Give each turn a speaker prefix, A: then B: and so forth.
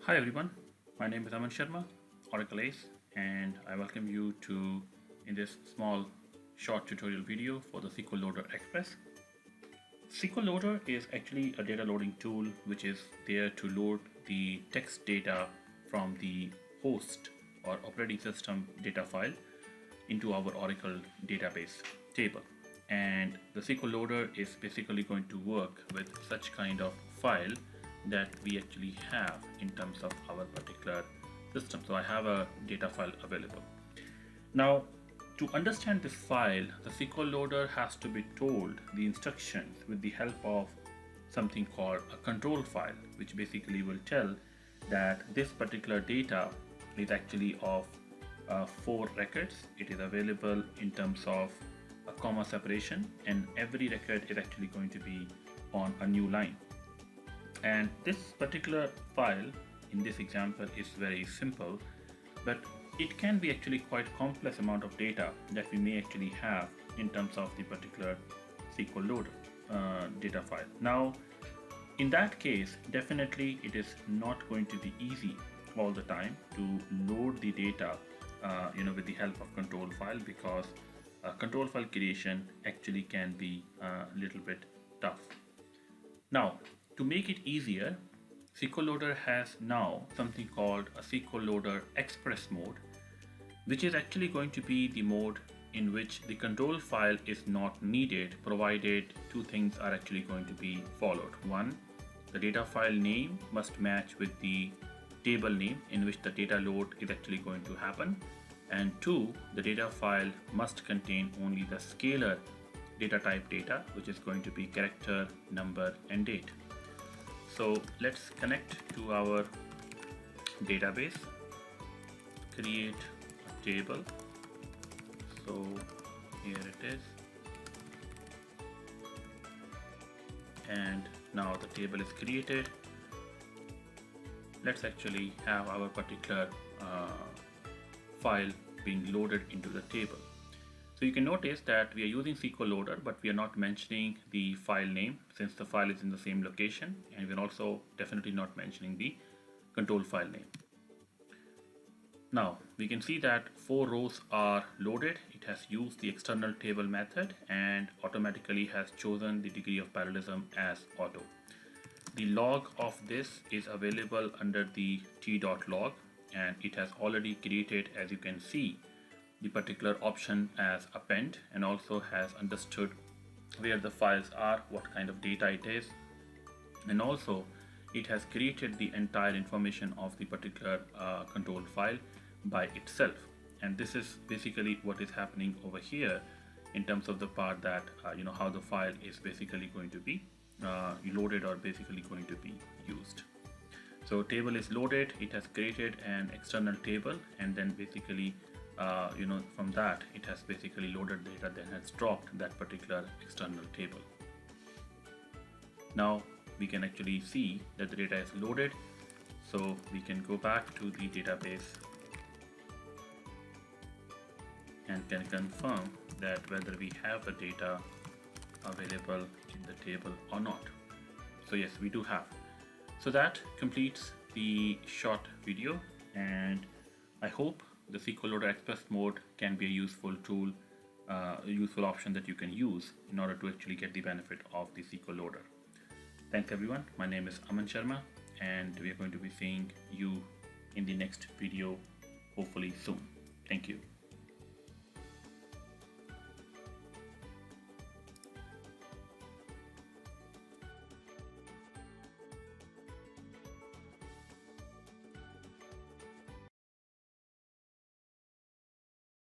A: Hi everyone, my name is Aman Sharma, Oracle Ace, and I welcome you to in this small short tutorial video for the SQL Loader Express. SQL Loader is actually a data loading tool which is there to load the text data from the host or operating system data file into our Oracle database table. And the SQL Loader is basically going to work with such kind of file that we actually have in terms of our particular system. So I have a data file available. Now, to understand this file, the SQL Loader has to be told the instructions with the help of something called a control file, which basically will tell that this particular data is actually of 4 records. It is available in terms of a comma separation, and every record is actually going to be on a new line. And this particular file in this example is very simple, but it can be actually quite complex amount of data that we may actually have in terms of the particular SQL Loader data file. Now, in that case, definitely it is not going to be easy all the time to load the data with the help of control file, because control file creation actually can be a little bit tough. Now, to make it easier, SQL Loader has now something called a SQL Loader Express mode, which is actually going to be the mode in which the control file is not needed, provided two things are actually going to be followed. One, the data file name must match with the table name in which the data load is actually going to happen. And two, the data file must contain only the scalar data type data, which is going to be character, number, and date. So let's connect to our database, create a table. So here it is, and now the table is created. Let's actually have our particular file being loaded into the table. So you can notice that we are using SQL Loader, but we are not mentioning the file name since the file is in the same location, and we're also definitely not mentioning the control file name. Now we can see that 4 rows are loaded. It has used the external table method and automatically has chosen the degree of parallelism as auto. The log of this is available under the t.log, and it has already created, as you can see, the particular option as append, and also has understood where the files are, what kind of data it is, and also it has created the entire information of the particular control file by itself. And this is basically what is happening over here in terms of the part that how the file is basically going to be loaded or basically going to be used. So table is loaded, it has created an external table, and then basically from that it has basically loaded data, then has dropped that particular external table. Now we can actually see that the data is loaded, so we can go back to the database and can confirm that whether we have the data available in the table or not. So yes, we do have. So that completes the short video, and I hope the SQL Loader Express mode can be a useful tool, a useful option that you can use in order to actually get the benefit of the SQL Loader. Thanks everyone, my name is Aman Sharma, and we are going to be seeing you in the next video hopefully soon. Thank you.